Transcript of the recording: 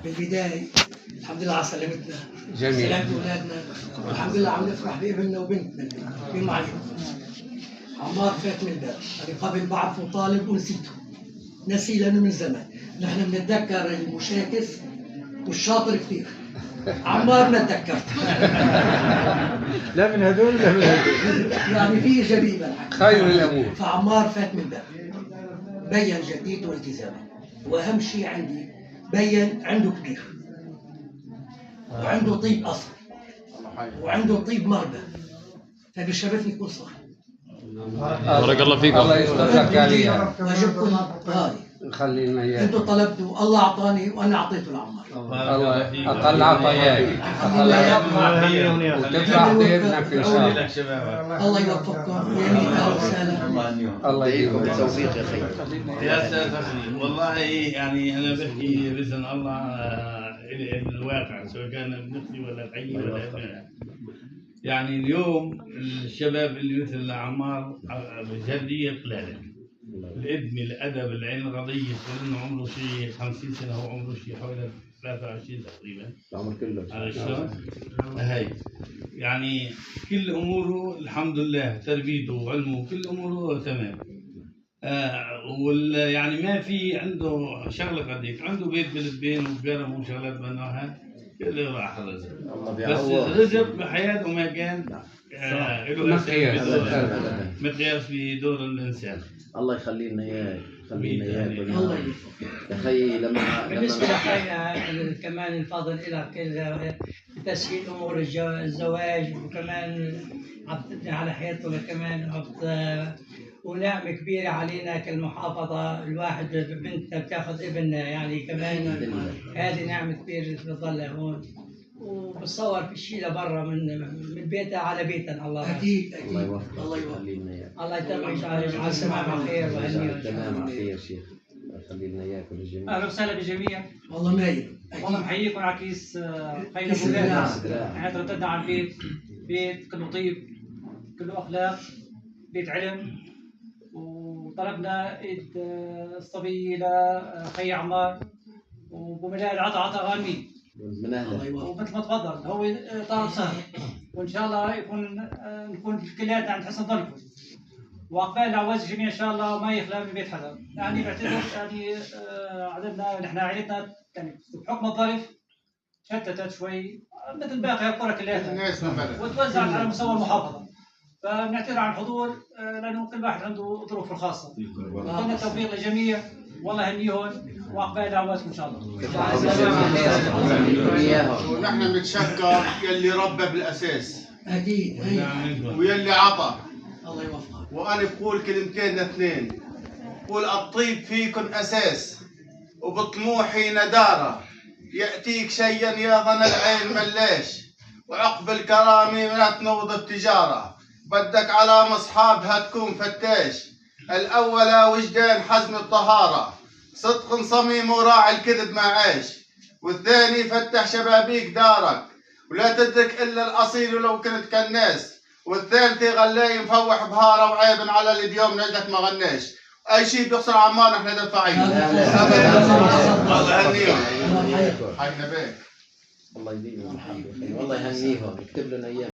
بالبداية الحمد لله على سلامتنا. جميل. سلامة أولادنا، والحمد لله عم نفرح بابننا وبنتنا بمعين. عمار فات من الباب، أنا قبل بعرفه طالب ونسيته. نسي لأنه من زمان، نحن بنتذكر المشاكس والشاطر كثير. عمار ما تذكرت. لا من هذول لا من هذول. يعني في إيجابية بالحكي. خير الأمور. فعمار فات من الباب. بين جديته والتزامه، وأهم شيء عندي بين عنده كبير. وعنده طيب أصل. وعنده طيب مربى. فبيشرفني يكون صاحب. بارك الله فيكم. الله يسترك عليها. واجبكم هاي. نخلي لنا اياه. انتوا طلبتوا، الله اعطاني وانا اعطيته لعمار. الله اقل عطاياك. وتفرح بابنك ان شاء الله. الله يوفقكم ويهنيك. اهلا وسهلا. الله يديكم بالتوفيق يا اخي. يا استاذ اخي والله يعني انا بحكي باذن الله الواقع، سواء كان ابن اختي ولا الحي ولا ابنها. يعني اليوم الشباب اللي مثل عمار بجديه قلاله. الادب، الادب، العلم، القضيه، كل عمره شيء 50 سنه، هو عمره شيء حوالي 23 تقريبا. العمر كله. على شلون؟ هاي يعني كل اموره الحمد لله، تربيته وعلمه كل اموره تمام. يعني ما في عنده شغله قديك، عنده بيت بلبين وكرم وشغلات منها كله راح رزق. بس الرزق بحياته ما كان له مقياس بدور الانسان. الله يخلي لنا اياك، يخلي لنا اياك. الله يوفقك. يا اخي بالنسبه لأخينا كمان الفاضل لك بتسهيل امور الزواج، وكمان عم تبني على حياته كمان ونعمه كبيره علينا كالمحافظه. الواحد بنتنا بتاخذ ابننا، يعني كمان هذه نعمه كبيره بتضلها هون. وبتصور في شيء لبرا من بيتها على بيتنا. الله اكيد اكيد. الله يوفقك. الله يوفقك. الله يتم يجعل سماع على خير وهنيه. تمام على خير شيخ. الله يخلي لنا اياك وللجميع. اهلا وسهلا بالجميع. والله مايل. والله محييكم على كيس خير فلان. احنا ترددنا على البيت، بيت كله طيب، كله اخلاق، بيت علم. وطلبنا ايد الصبي لخي عمار، وبملاء العطاء غانمين. من اهله. ومثل ما تفضل هو طالب سهل، وان شاء الله نكون كلياتنا عند حسن ظنكم. وعقبال العواز الجميع ان شاء الله ما يخلى من بيت حدا. يعني بعتبر يعني عددنا نحن عائلتنا يعني بحكم الظرف شتتت شوي مثل باقي القرى كلياتها وتوزعت على مستوى المحافظه. فبنعتذر عن الحضور لانه كل واحد عنده ظروفه الخاصه. نتمنى التوفيق للجميع، والله يهنيهم وعقبال دعواتكم ان شاء الله. ونحن بنتشكر يلي ربى بالاساس اكيد. ويلي عطى. الله يوفقك. وانا بقول كلمتين اثنين، بقول الطيب فيكم اساس، وبطموحي نداره، ياتيك شيئا يا ظن العين ملاش، وعقب الكرامه ما تنوض التجاره، بدك على اصحابها تكون فتاش، الاولى وجدان حزم الطهاره، صدق صميم وراعي الكذب ما عاش، والثاني فتح شبابيك دارك ولا تدرك الا الاصيل ولو كنت كالناس، والثالث غلاي مفوح بهاره وعيب على اليوم نجدك ما غناش. اي شيء بيخسر عمار نحن دفاعين. الله يهنيهم. حينا بيك. الله يديمهم الحمد لله. والله يهنيهم، يكتب لنا اياه.